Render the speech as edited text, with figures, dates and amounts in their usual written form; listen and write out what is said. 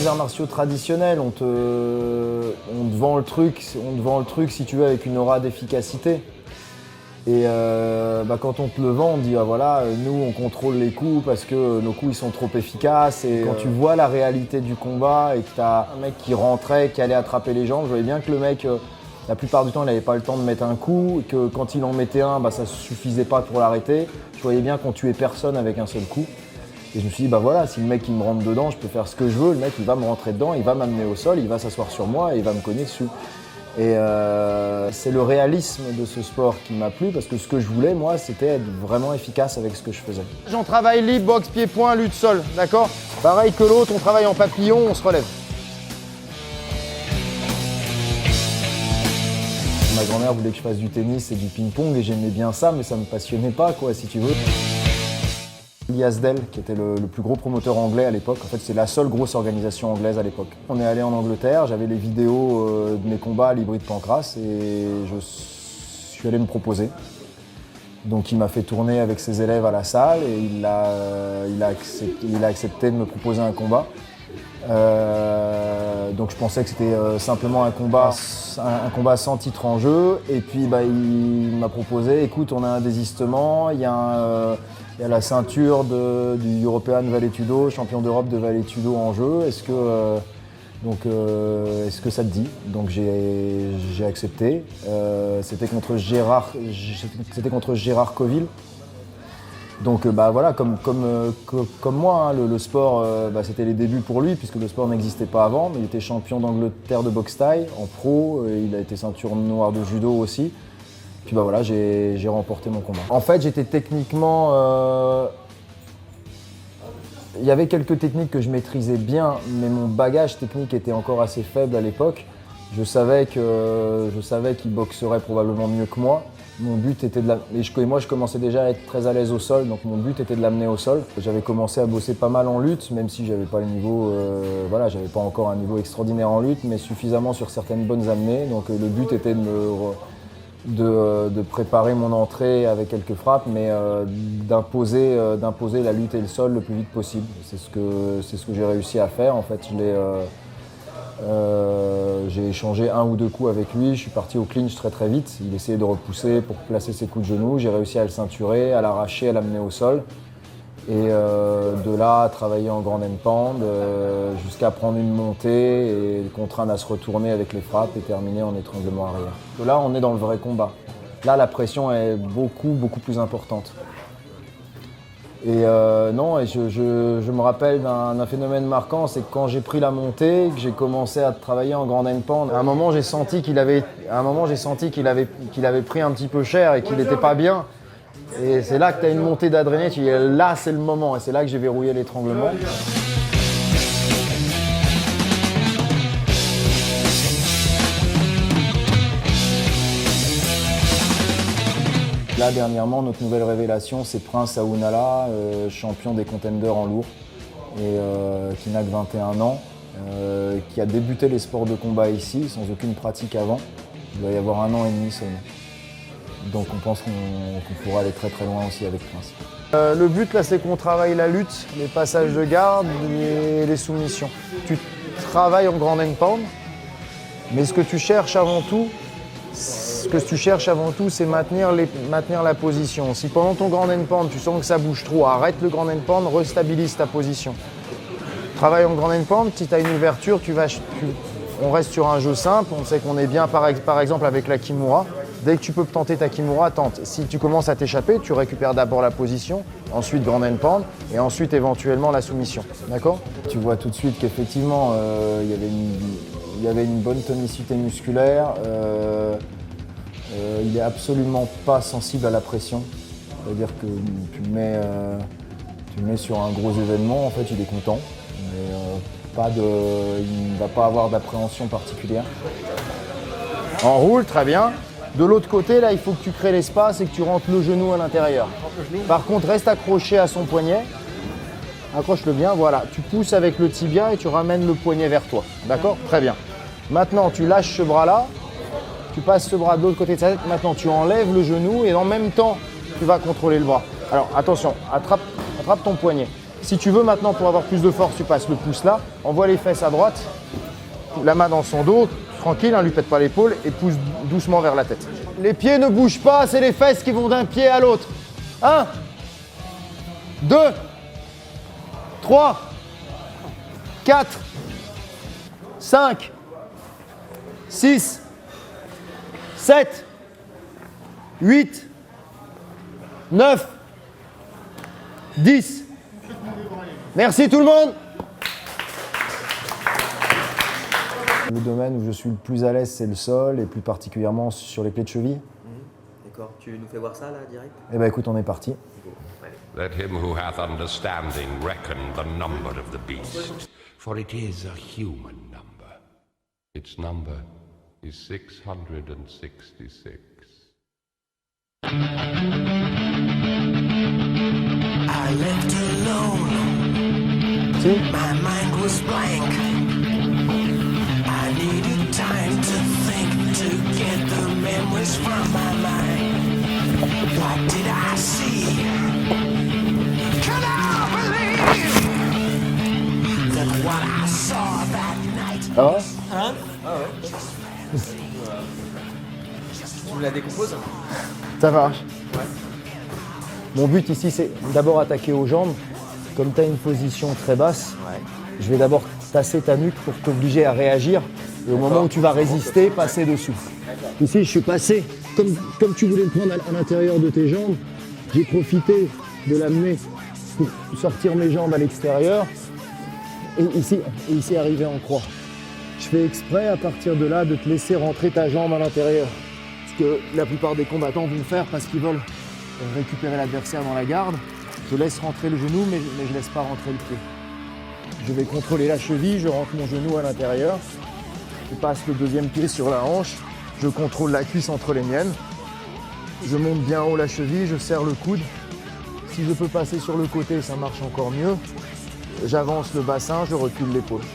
les arts martiaux traditionnels, on te vend le truc, si tu veux, avec une aura d'efficacité. Et quand on te le vend, on te dit voilà, nous on contrôle les coups parce que nos coups ils sont trop efficaces. Et quand tu vois la réalité du combat et que tu as un mec qui rentrait, qui allait attraper les jambes, je voyais bien que le mec, la plupart du temps, il n'avait pas le temps de mettre un coup, et que quand il en mettait un, ça ne suffisait pas pour l'arrêter. Je voyais bien qu'on tuait personne avec un seul coup. Et je me suis dit, voilà, si le mec il me rentre dedans, je peux faire ce que je veux, le mec il va me rentrer dedans, il va m'amener au sol, il va s'asseoir sur moi et il va me cogner dessus. Et c'est le réalisme de ce sport qui m'a plu parce que ce que je voulais, moi, c'était être vraiment efficace avec ce que je faisais. On travaille libre, boxe, pied-point, lutte, sol, d'accord? Pareil que l'autre, on travaille en papillon, on se relève. Ma grand-mère voulait que je fasse du tennis et du ping-pong et j'aimais bien ça, mais ça me passionnait pas, quoi, si tu veux. Lee Asdell, qui était le plus gros promoteur anglais à l'époque. En fait, c'est la seule grosse organisation anglaise à l'époque. On est allé en Angleterre, j'avais les vidéos de mes combats à l'Hybride Pancrace et je suis allé me proposer. Donc il m'a fait tourner avec ses élèves à la salle et il a accepté de me proposer un combat. Donc je pensais que c'était simplement un combat sans titre en jeu. Et puis il m'a proposé, écoute, on a un désistement, il y a la ceinture du European Vale-Tudo, champion d'Europe de Vale-Tudo en jeu. Est-ce que ça te dit? Donc j'ai accepté. C'était contre Gérard Coville. Donc voilà, comme moi, hein, le sport, c'était les débuts pour lui, puisque le sport n'existait pas avant, mais il était champion d'Angleterre de boxe thaï en pro, il a été ceinture noire de judo aussi. Puis voilà, j'ai remporté mon combat. En fait, j'étais techniquement... Il y avait quelques techniques que je maîtrisais bien, mais mon bagage technique était encore assez faible à l'époque. Je savais qu'il boxerait probablement mieux que moi. Mon but était moi, je commençais déjà à être très à l'aise au sol, donc mon but était de l'amener au sol. J'avais commencé à bosser pas mal en lutte, même si j'avais pas le niveau, j'avais pas encore un niveau extraordinaire en lutte, mais suffisamment sur certaines bonnes amenées. Donc le but était de préparer mon entrée avec quelques frappes, mais d'imposer la lutte et le sol le plus vite possible. C'est ce que j'ai réussi à faire. En fait, j'ai échangé un ou deux coups avec lui, je suis parti au clinch très vite. Il essayait de repousser pour placer ses coups de genoux. J'ai réussi à le ceinturer, à l'arracher, à l'amener au sol. Et de là, à travailler en grand end pound jusqu'à prendre une montée et le contraindre à se retourner avec les frappes et terminer en étranglement arrière. Là, on est dans le vrai combat. Là, la pression est beaucoup plus importante. Et je me rappelle d'un phénomène marquant, c'est que quand j'ai pris la montée, que j'ai commencé à travailler en grand end pound, à un moment j'ai senti qu'il avait pris un petit peu cher et qu'il n'était pas bien. Et c'est là que tu as une montée d'adrénaline, tu dis là c'est le moment, et c'est là que j'ai verrouillé l'étranglement. Là, dernièrement, notre nouvelle révélation, c'est Prince Aounala, champion des contenders en lourd, et qui n'a que 21 ans, qui a débuté les sports de combat ici, sans aucune pratique avant. Il doit y avoir 1 an et demi seulement. Donc on pense qu'on pourra aller très loin aussi avec Prince. Le but, là, c'est qu'on travaille la lutte, les passages de garde et les soumissions. Tu travailles en grand end pound, mais ce que tu cherches avant tout, c'est maintenir la position. Si pendant ton grand end pound, tu sens que ça bouge trop, arrête le grand end pound, restabilise ta position. Travaille en grand end pound, si tu as une ouverture, on reste sur un jeu simple, on sait qu'on est bien par exemple avec la Kimura. Dès que tu peux tenter ta Kimura, tente. Si tu commences à t'échapper, tu récupères d'abord la position, ensuite grand end pound et ensuite éventuellement la soumission. D'accord ? Tu vois tout de suite qu'effectivement, il y avait une bonne tonicité musculaire. Il n'est absolument pas sensible à la pression. C'est-à-dire que tu le mets sur un gros événement, en fait, il est content. Mais il ne va pas avoir d'appréhension particulière. Enroule, très bien. De l'autre côté, là, il faut que tu crées l'espace et que tu rentres le genou à l'intérieur. Par contre, reste accroché à son poignet. Accroche-le bien, voilà. Tu pousses avec le tibia et tu ramènes le poignet vers toi. D'accord ? Très bien. Maintenant, tu lâches ce bras-là. Tu passes ce bras de l'autre côté de sa tête. Maintenant, tu enlèves le genou et en même temps, tu vas contrôler le bras. Alors, attention, attrape ton poignet. Si tu veux maintenant, pour avoir plus de force, tu passes le pouce là, envoie les fesses à droite, la main dans son dos, tranquille, lui pète pas l'épaule et pousse doucement vers la tête. Les pieds ne bougent pas, c'est les fesses qui vont d'un pied à l'autre. 1, 2, 3, 4, 5, 6, 7, 8, 9, 10. Merci tout le monde. Le domaine où je suis le plus à l'aise, c'est le sol, et plus particulièrement sur les plaies de cheville. D'accord, tu nous fais voir ça là, direct? Eh ben écoute, on est parti. Let him who hath understanding reckon the number of the beast, for it is a human number. Its number is 666. I left alone. Si. My mind was blank. I needed time to think, to get the memories from my mind. What did I see? Can I believe that what I saw that night? Ça va? Hein? Ah ouais. Tu me la décomposes? Ça marche. Ouais. Mon but ici, c'est d'abord attaquer aux jambes. Comme tu as une position très basse, je vais d'abord tasser ta nuque pour t'obliger à réagir. Et au moment où tu vas résister, passer dessous. Ici, je suis passé, comme tu voulais le prendre à l'intérieur de tes jambes, j'ai profité de l'amener pour sortir mes jambes à l'extérieur. Et ici, arriver en croix. Je fais exprès à partir de là de te laisser rentrer ta jambe à l'intérieur. Ce que la plupart des combattants vont faire parce qu'ils veulent récupérer l'adversaire dans la garde. Je laisse rentrer le genou, mais je laisse pas rentrer le pied. Je vais contrôler la cheville, je rentre mon genou à l'intérieur. Je passe le deuxième pied sur la hanche. Je contrôle la cuisse entre les miennes. Je monte bien haut la cheville, je serre le coude. Si je peux passer sur le côté, ça marche encore mieux. J'avance le bassin, je recule l'épaule.